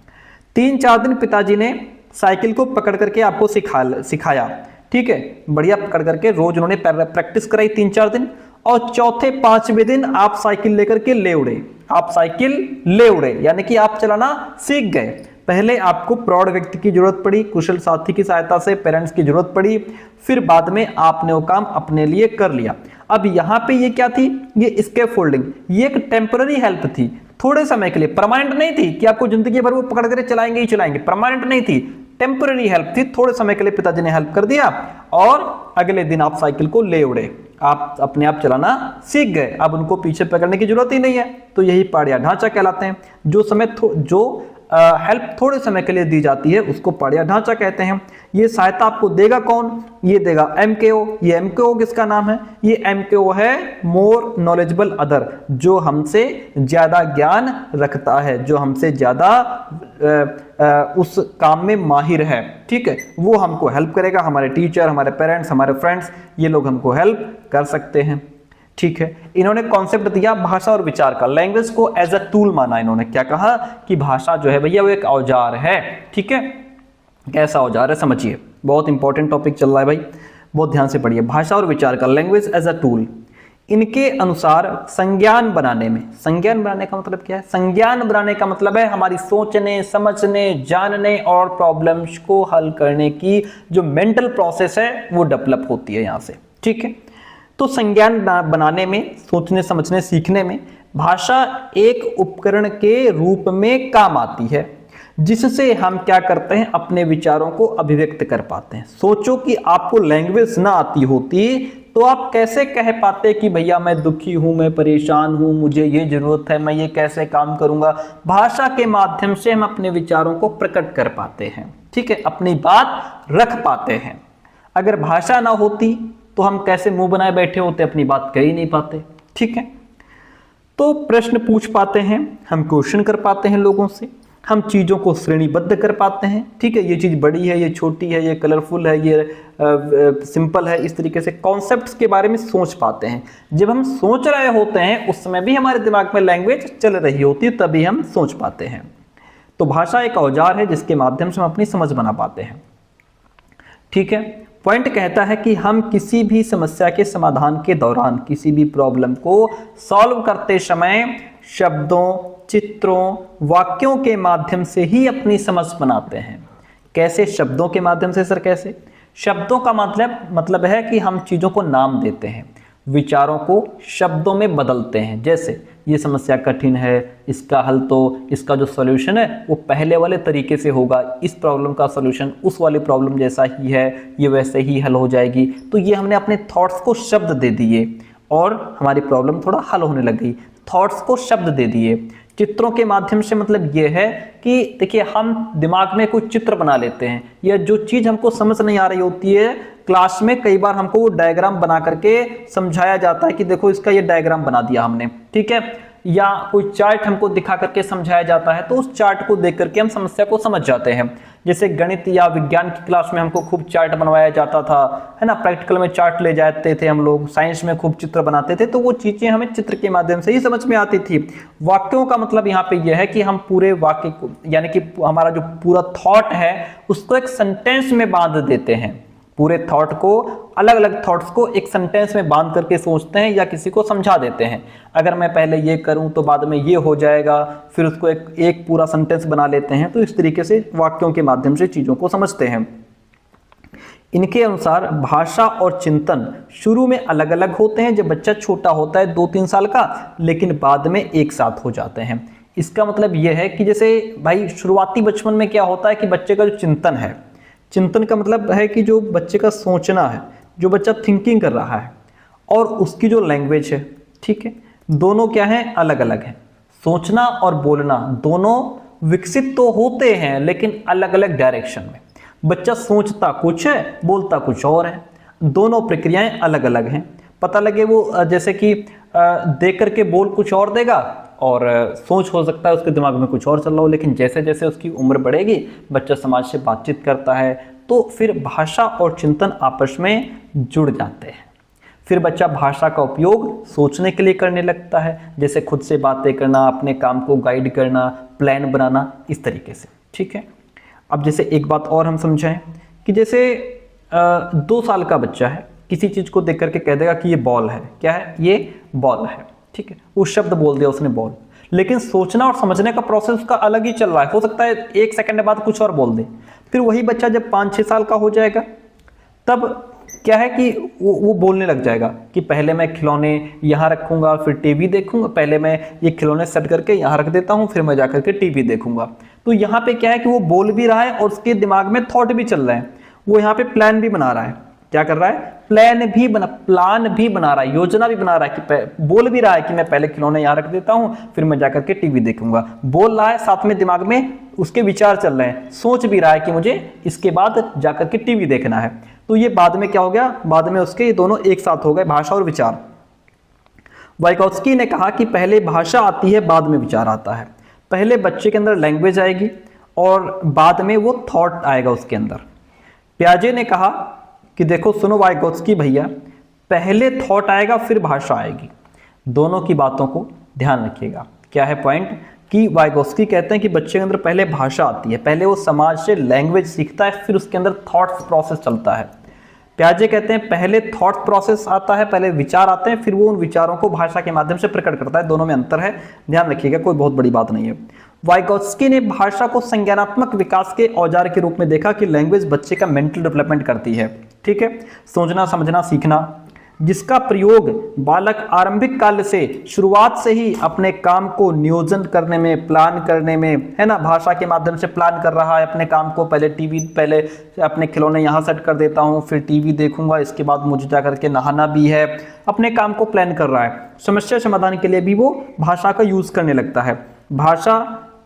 3-4 दिन पिताजी ने साइकिल को पकड़ करके आपको सिखाया। ठीक है, बढ़िया पकड़ करके रोज उन्होंने प्रैक्टिस कराई 3-4 दिन, और चौथे 5वें दिन आप साइकिल लेकर के ले उड़े, आप साइकिल ले उड़े, यानी कि आप चलाना सीख गए। पहले आपको प्रौढ़ व्यक्ति की जरूरत पड़ी, कुशल साथी की सहायता से पेरेंट्स की जरूरत पड़ी, फिर बाद में आपने वो काम अपने लिए कर लिया। अब यहाँ पे ये क्या थी, ये स्कैफोल्डिंग, ये एक टेम्पररी हेल्प थी, थोड़े समय के लिए, परमानेंट नहीं थी कि आपको जिंदगी भर वो पकड़ कर चलाएंगे ही चलाएंगे, परमानेंट नहीं थी, टेम्पररी हेल्प थी। थोड़े समय के लिए पिताजी ने हेल्प कर दिया और अगले दिन आप साइकिल को ले उड़े, आप अपने आप चलाना सीख गए, अब उनको पीछे पकड़ने की जरूरत ही नहीं है। तो यही पाड़ या ढांचा कहलाते हैं। जो हेल्प थोड़े समय के लिए दी जाती है उसको पाड़ या ढांचा कहते हैं। ये सहायता आपको देगा कौन, ये देगा MKO। ये MKO किसका नाम है, ये MKO है मोर नॉलेजेबल अदर, जो हमसे ज्यादा ज्ञान रखता है, जो हमसे ज्यादा उस काम में माहिर है। ठीक है, वो हमको हेल्प करेगा, हमारे टीचर, हमारे पेरेंट्स, हमारे फ्रेंड्स, ये लोग हमको हेल्प कर सकते हैं। ठीक है, इन्होंने कॉन्सेप्ट दिया भाषा और विचार का, लैंग्वेज को एज अ टूल माना। इन्होंने क्या कहा कि भाषा जो है भैया वो एक औजार है। ठीक है, कैसा औजार है समझिए, बहुत इंपॉर्टेंट टॉपिक चल रहा है भाई, बहुत ध्यान से पढ़िए। भाषा और विचार का, लैंग्वेज एज अ टूल। इनके अनुसार संज्ञान बनाने में, संज्ञान बनाने का मतलब क्या है, संज्ञान बनाने का मतलब है हमारी सोचने, समझने, जानने और प्रॉब्लम्स को हल करने की जो मेंटल प्रोसेस है वो डेवलप होती है यहाँ से। ठीक है, तो संज्ञान बनाने में, सोचने, समझने, सीखने में भाषा एक उपकरण के रूप में काम आती है, जिससे हम क्या करते हैं, अपने विचारों को अभिव्यक्त कर पाते हैं। सोचो कि आपको लैंग्वेज ना आती होती तो आप कैसे कह पाते कि भैया मैं दुखी हूं, मैं परेशान हूं, मुझे ये जरूरत है, मैं ये कैसे काम करूंगा। भाषा के माध्यम से हम अपने विचारों को प्रकट कर पाते हैं। ठीक है, अपनी बात रख पाते हैं। अगर भाषा ना होती तो हम कैसे मुंह बनाए बैठे होते, अपनी बात कह ही नहीं पाते। ठीक है, तो प्रश्न पूछ पाते हैं, हम क्वेश्चन कर पाते हैं लोगों से, हम चीज़ों को श्रेणीबद्ध कर पाते हैं। ठीक है, ये चीज़ बड़ी है, ये छोटी है, ये कलरफुल है, ये सिंपल है, इस तरीके से कॉन्सेप्ट्स के बारे में सोच पाते हैं। जब हम सोच रहे होते हैं उस समय भी हमारे दिमाग में लैंग्वेज चल रही होती है, तभी हम सोच पाते हैं। तो भाषा एक औजार है जिसके माध्यम से हम अपनी समझ बना पाते हैं। ठीक है, पॉइंट कहता है कि हम किसी भी समस्या के समाधान के दौरान, किसी भी प्रॉब्लम को सॉल्व करते समय शब्दों, चित्रों, वाक्यों के माध्यम से ही अपनी समझ बनाते हैं। कैसे? शब्दों के माध्यम से। सर कैसे? शब्दों का मतलब है कि हम चीजों को नाम देते हैं, विचारों को शब्दों में बदलते हैं। जैसे ये समस्या कठिन है, इसका हल तो, इसका जो सॉल्यूशन है वो पहले वाले तरीके से होगा, इस प्रॉब्लम का सॉल्यूशन उस वाली प्रॉब्लम जैसा ही है, ये वैसे ही हल हो जाएगी। तो ये हमने अपने थॉट्स को शब्द दे दिए और हमारी प्रॉब्लम थोड़ा हल होने लग गई। थॉट्स को शब्द दे दिए। चित्रों के माध्यम से मतलब ये है कि देखिए हम दिमाग में कोई चित्र बना लेते हैं, या जो चीज़ हमको समझ नहीं आ रही होती है क्लास में, कई बार हमको वो डायग्राम बना करके समझाया जाता है कि देखो इसका ये डायग्राम बना दिया हमने। ठीक है, या कोई चार्ट हमको दिखा करके समझाया जाता है तो उस चार्ट को देख करके हम समस्या को समझ जाते हैं। जैसे गणित या विज्ञान की क्लास में हमको खूब चार्ट बनवाया जाता था, है ना, प्रैक्टिकल में चार्ट ले जाते थे हम लोग, साइंस में खूब चित्र बनाते थे, तो वो चीजें हमें चित्र के माध्यम से ही समझ में आती थी। वाक्यों का मतलब यहाँ पे यह है कि हम पूरे वाक्य को, यानी कि हमारा जो पूरा थॉट है उसको एक सेंटेंस में बांध देते हैं। पूरे थॉट को, अलग अलग थॉट्स को एक सेंटेंस में बांध करके सोचते हैं या किसी को समझा देते हैं। अगर मैं पहले ये करूं तो बाद में ये हो जाएगा, फिर उसको एक पूरा सेंटेंस बना लेते हैं। तो इस तरीके से वाक्यों के माध्यम से चीजों को समझते हैं। इनके अनुसार भाषा और चिंतन शुरू में अलग अलग होते हैं जब बच्चा छोटा होता है 2-3 साल का, लेकिन बाद में एक साथ हो जाते हैं। इसका मतलब यह है कि जैसे भाई शुरुआती बचपन में क्या होता है कि बच्चे का जो चिंतन है, चिंतन का मतलब है कि जो बच्चे का सोचना है, जो बच्चा थिंकिंग कर रहा है, और उसकी जो लैंग्वेज है, ठीक है, दोनों क्या है, अलग अलग है। सोचना और बोलना दोनों विकसित तो होते हैं लेकिन अलग अलग डायरेक्शन में। बच्चा सोचता कुछ है, बोलता कुछ और है, दोनों प्रक्रियाएं अलग अलग हैं। पता लगे वो जैसे कि देख करके बोल कुछ और देगा और सोच हो सकता है उसके दिमाग में कुछ और चल रहा हो, लेकिन जैसे जैसे उसकी उम्र बढ़ेगी, बच्चा समाज से बातचीत करता है, तो फिर भाषा और चिंतन आपस में जुड़ जाते हैं। फिर बच्चा भाषा का उपयोग सोचने के लिए करने लगता है, जैसे खुद से बातें करना, अपने काम को गाइड करना, प्लान बनाना, इस तरीके से, ठीक है। अब जैसे एक बात और हम समझाएं कि जैसे 2 साल का बच्चा है, किसी चीज को देख करके कह देगा कि ये बॉल है, क्या है, ये बॉल है, ठीक है, वो शब्द बोल दिया उसने बॉल, लेकिन सोचना और समझने का प्रोसेस उसका अलग ही चल रहा है। हो सकता है 1 सेकंड बाद कुछ और बोल दे। फिर वही बच्चा जब 5-6 साल का हो जाएगा, तब क्या है कि वो बोलने लग जाएगा कि पहले मैं खिलौने यहाँ रखूंगा, फिर टीवी देखूंगा, पहले मैं ये खिलौने सेट करके यहाँ रख देता हूँ, फिर मैं जाकर के टीवी देखूंगा। तो यहाँ पे क्या है कि वो बोल भी रहा है और उसके दिमाग में थॉट भी चल रहे हैं, वो यहाँ पे प्लान भी बना रहा है। क्या कर रहा है, प्लान भी बना रहा है, योजना भी बना रहा है कि बोल भी रहा है कि मैं पहले खिलौने यहाँ रख देता हूँ, फिर मैं जाकर के टीवी देखूंगा। बोल रहा है, साथ में दिमाग में उसके विचार चल रहे हैं, सोच भी रहा है कि मुझे इसके बाद जाकर के टीवी देखना है। तो ये बाद में क्या हो गया, बाद में उसके ये दोनों एक साथ हो गए, भाषा और विचार। वाइगोत्स्की ने कहा कि पहले भाषा आती है, बाद में विचार आता है। पहले बच्चे के अंदर लैंग्वेज आएगी और बाद में वो थॉट आएगा उसके अंदर। प्याजे ने कहा कि देखो सुनो वाइगोत्स्की भैया, पहले थॉट आएगा फिर भाषा आएगी, दोनों की बातों को ध्यान रखिएगा। क्या है पॉइंट कि वाइगोत्स्की कहते हैं कि बच्चे के अंदर पहले भाषा आती है, पहले वो समाज से लैंग्वेज सीखता है, फिर उसके अंदर थॉट्स प्रोसेस चलता है। प्याजे कहते हैं पहले थॉट प्रोसेस आता है, पहले विचार आते हैं, फिर वो उन विचारों को भाषा के माध्यम से प्रकट करता है। दोनों में अंतर है, ध्यान रखिएगा, कोई बहुत बड़ी बात नहीं है। वाइगोत्स्की ने भाषा को संज्ञानात्मक विकास के औजार के रूप में देखा कि लैंग्वेज बच्चे का मेंटल डेवलपमेंट करती है, ठीक है, सोचना समझना सीखना, जिसका प्रयोग बालक आरंभिक काल से, शुरुआत से ही अपने काम को नियोजन करने में, प्लान करने में, है ना, भाषा के माध्यम से प्लान कर रहा है अपने काम को। पहले अपने खिलौने यहाँ सेट कर देता हूँ, फिर टीवी देखूंगा, इसके बाद मुझे जा करके नहाना भी है, अपने काम को प्लान कर रहा है। समस्या समाधान के लिए भी वो भाषा का यूज करने लगता है। भाषा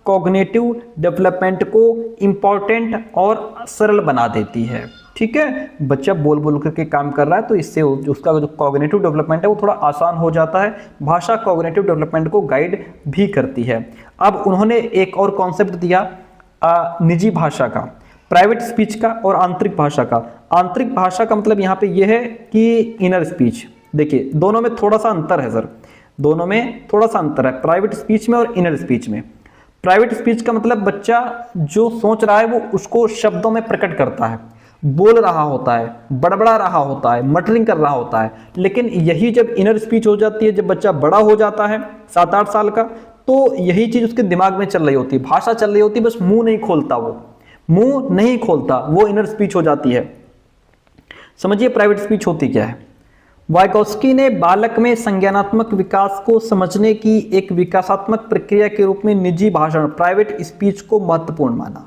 कॉग्निटिव डेवलपमेंट को इम्पोर्टेंट और सरल बना देती है, ठीक है। बच्चा बोल बोल करके काम कर रहा है तो इससे उसका जो कॉग्निटिव डेवलपमेंट है वो थोड़ा आसान हो जाता है। भाषा कॉग्निटिव डेवलपमेंट को गाइड भी करती है। अब उन्होंने एक और कॉन्सेप्ट दिया निजी भाषा का, प्राइवेट स्पीच का और आंतरिक भाषा का। आंतरिक भाषा का मतलब यहाँ पे ये है कि इनर स्पीच। देखिए दोनों में थोड़ा सा अंतर है सर, दोनों में थोड़ा सा अंतर है, प्राइवेट स्पीच में और इनर स्पीच में। प्राइवेट स्पीच का मतलब बच्चा जो सोच रहा है वो उसको शब्दों में प्रकट करता है, बोल रहा होता है, बड़बड़ा रहा होता है, मटरिंग कर रहा होता है। लेकिन यही जब इनर स्पीच हो जाती है, जब बच्चा बड़ा हो जाता है 7-8 साल का, तो यही चीज उसके दिमाग में चल रही होती है, भाषा चल रही होती है, बस मुंह नहीं खोलता, वो मुंह नहीं खोलता, वो इनर स्पीच हो जाती है। समझिए प्राइवेट स्पीच होती क्या है। वाइगोत्स्की ने बालक में संज्ञानात्मक विकास को समझने की एक विकासात्मक प्रक्रिया के रूप में निजी भाषण, प्राइवेट स्पीच को महत्वपूर्ण माना।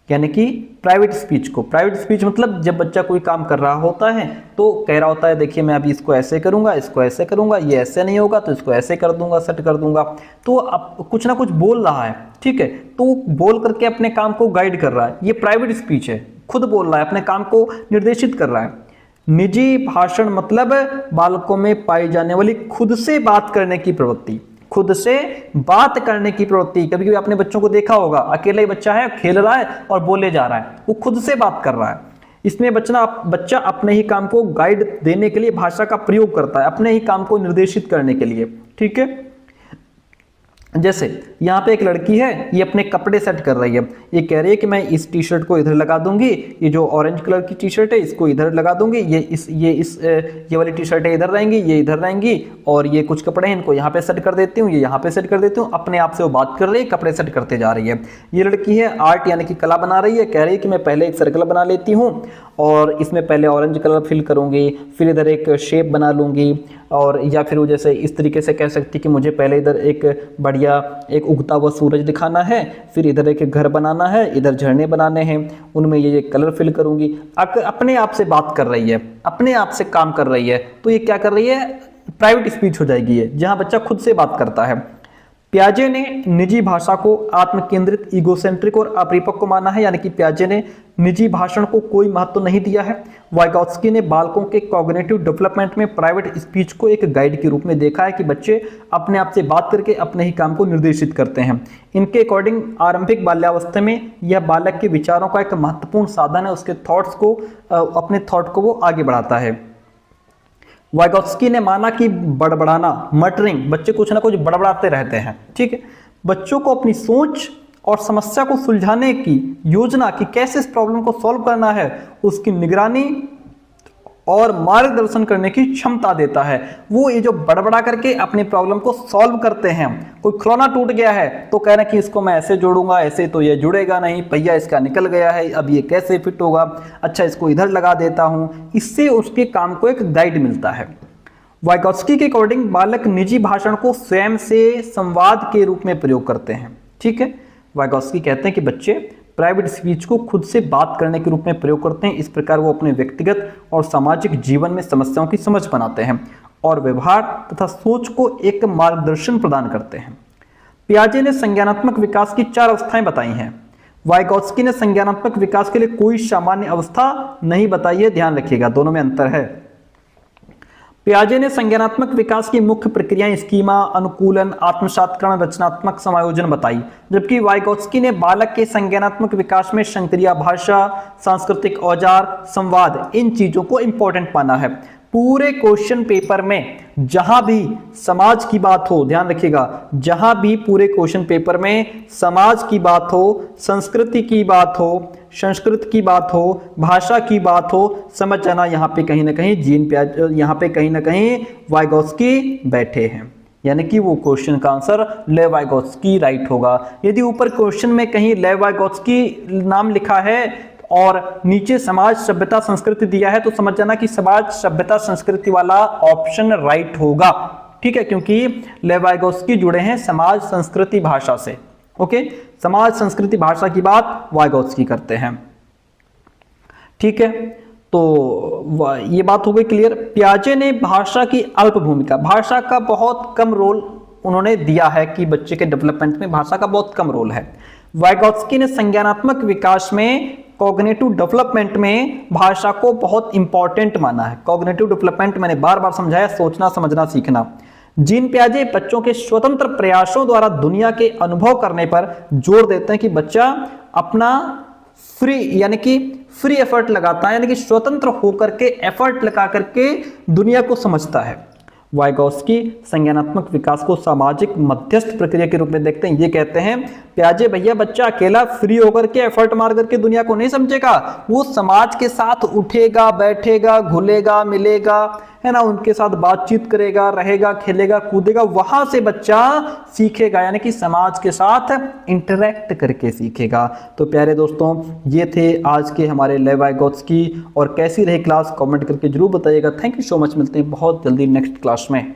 यानी कि प्राइवेट स्पीच मतलब जब बच्चा कोई काम कर रहा होता है तो कह रहा होता है देखिए मैं अभी इसको ऐसे करूंगा, इसको ऐसे करूंगा, ये ऐसे नहीं होगा तो इसको ऐसे कर दूंगा, सेट कर दूंगा। तो अब कुछ ना कुछ बोल रहा है, ठीक है, तो बोल करके अपने काम को गाइड कर रहा है, ये प्राइवेट स्पीच है, खुद बोल रहा है, अपने काम को निर्देशित कर रहा है। निजी भाषण मतलब बालकों में पाई जाने वाली खुद से बात करने की प्रवृत्ति, खुद से बात करने की प्रवृत्ति। कभी कभी आपने बच्चों को देखा होगा, अकेला ही बच्चा है, खेल रहा है और बोले जा रहा है, वो खुद से बात कर रहा है। इसमें बच्चा अपने ही काम को गाइड देने के लिए भाषा का प्रयोग करता है, अपने ही काम को निर्देशित करने के लिए। ठीक है, जैसे यहाँ पे एक लड़की है, ये अपने कपड़े सेट कर रही है। ये कह रही है कि मैं इस टी शर्ट को इधर लगा दूंगी, ये जो ऑरेंज कलर की टी शर्ट है इसको इधर लगा दूंगी, ये वाली टी शर्ट है इधर रहेंगी, ये इधर रहेंगी, और ये कुछ कपड़े हैं इनको यहाँ पे सेट कर देती हूँ, ये यहाँ पे सेट कर देती हूँ। अपने आप से वो बात कर रही है, कपड़े सेट करते जा रही है। ये लड़की है आर्ट यानी कि कला बना रही है, कह रही है कि मैं पहले एक सर्कल बना लेती हूँ और इसमें पहले ऑरेंज कलर फिल करूंगी, फिर इधर एक शेप बना लूंगी, और या फिर वो जैसे इस तरीके से कह सकती कि मुझे पहले इधर एक बढ़िया एक उगता हुआ सूरज दिखाना है, फिर इधर एक घर बनाना है, इधर झरने बनाने हैं, उनमें ये कलर फिल करूंगी। अपने आप से बात कर रही है, अपने आप से काम कर रही है, तो ये क्या कर रही है, प्राइवेट स्पीच हो जाएगी ये, जहां बच्चा खुद से बात करता है। पियाजे ने निजी भाषा को आत्मकेंद्रित, इगोसेंट्रिक और अपरिपक्व माना है, यानी कि पियाजे ने निजी भाषण को कोई महत्व नहीं दिया है। वाइगोत्स्की ने बालकों के कॉग्निटिव डेवलपमेंट में प्राइवेट स्पीच को एक गाइड के रूप में देखा है कि बच्चे अपने आप से बात करके अपने ही काम को निर्देशित करते हैं। इनके अकॉर्डिंग आरंभिक बाल्यावस्था में यह बालक के विचारों का एक महत्वपूर्ण साधन है, उसके थॉट्स को, अपने थॉट को वो आगे बढ़ाता है। वाइगोत्स्की ने माना कि बड़बड़ाना, मटरिंग, बच्चे कुछ ना कुछ बड़बड़ाते रहते हैं। ठीक है, बच्चों को अपनी सोच और समस्या को सुलझाने की योजना कि कैसे इस प्रॉब्लम को सॉल्व करना है, उसकी निगरानी और मार्गदर्शन करने की क्षमता देता है। वो ये जो बड़बड़ा करके अपनी प्रॉब्लम को सॉल्व करते हैं। कोई खिलौना टूट गया है तो कह रहे हैं कि इसको मैं ऐसे जोड़ूंगा, ऐसे तो ये जुड़ेगा नहीं, पहिया इसका निकल गया है, अब ये कैसे फिट होगा, अच्छा इसको इधर लगा देता हूं। इससे उसके काम को एक गाइड मिलता है। वाइगोत्स्की के अकॉर्डिंग बालक निजी भाषण को स्वयं से संवाद के रूप में प्रयोग करते हैं। ठीक है, वाइगोत्स्की कहते हैं कि बच्चे प्राइवेट स्पीच को खुद से बात करने के रूप में प्रयोग करते हैं। इस प्रकार वो अपने व्यक्तिगत और सामाजिक जीवन में समस्याओं की समझ बनाते हैं और व्यवहार तथा सोच को एक मार्गदर्शन प्रदान करते हैं। पियाजे ने संज्ञानात्मक विकास की 4 अवस्थाएं बताई हैं। वाइगोत्स्की ने संज्ञानात्मक विकास के लिए कोई सामान्य अवस्था नहीं बताई है, ध्यान रखिएगा, दोनों में अंतर है। पियाजे ने संज्ञानात्मक विकास की मुख्य प्रक्रियाएं स्कीमा, अनुकूलन, आत्मसात्करण, रचनात्मक समायोजन बताई, जबकि वाइगोत्स्की ने बालक के संज्ञानात्मक विकास में संक्रिया भाषा, सांस्कृतिक औजार, संवाद, इन चीजों को इंपॉर्टेंट माना है। पूरे क्वेश्चन पेपर में जहां भी समाज की बात हो, ध्यान रखिएगा, जहां भी पूरे क्वेश्चन पेपर में समाज की बात हो, संस्कृति की बात हो, संस्कृत की बात हो, भाषा की बात हो, समझ जाना यहाँ पे कहीं ना कहीं जीन पियाजे, यहाँ पे कहीं ना कहीं वाइगोत्स्की बैठे हैं, यानी कि वो क्वेश्चन का आंसर लेव वाइगोत्स्की राइट होगा। यदि ऊपर क्वेश्चन में कहीं लेव वाइगोत्स्की नाम लिखा है और नीचे समाज, सभ्यता, संस्कृति दिया है, तो समझ जाना कि समाज, सभ्यता, संस्कृति वाला ऑप्शन राइट होगा। ठीक है, क्योंकि लेव वाइगोत्स्की जुड़े हैं समाज, संस्कृति, भाषा से। ओके, समाज, संस्कृति, भाषा की बात वाइगोत्स्की करते हैं। ठीक है, तो ये बात हो गई क्लियर। पियाजे ने भाषा की अल्प भूमिका, भाषा का बहुत कम रोल उन्होंने दिया है कि बच्चे के डेवलपमेंट में भाषा का बहुत कम रोल है। वाइगोत्स्की ने संज्ञानात्मक विकास में, कॉग्निटिव डेवलपमेंट में भाषा को बहुत इंपॉर्टेंट माना है। कॉग्निटिव डेवलपमेंट मैंने बार बार समझाया, सोचना, समझना, सीखना। जीन पियाजे बच्चों के स्वतंत्र प्रयासों द्वारा दुनिया के अनुभव करने पर जोर देते हैं कि बच्चा अपना फ्री, यानी कि फ्री एफर्ट लगाता है, यानी कि स्वतंत्र होकर के एफर्ट लगा करके दुनिया को समझता है। वाइगोत्स्की संज्ञानात्मक विकास को सामाजिक मध्यस्थ प्रक्रिया के रूप में देखते हैं। ये कहते हैं पियाजे भैया बच्चा अकेला फ्री होकर के एफर्ट मार करके दुनिया को नहीं समझेगा, वो समाज के साथ उठेगा, बैठेगा, घुलेगा, मिलेगा, है ना, उनके साथ बातचीत करेगा, रहेगा, खेलेगा, कूदेगा, वहां से बच्चा सीखेगा, यानी कि समाज के साथ इंटरेक्ट करके सीखेगा। तो प्यारे दोस्तों, ये थे आज के हमारे लेव वाइगोत्स्की, और कैसी रही क्लास कमेंट करके जरूर बताइएगा। थैंक यू सो मच, मिलते हैं बहुत जल्दी नेक्स्ट क्लास में।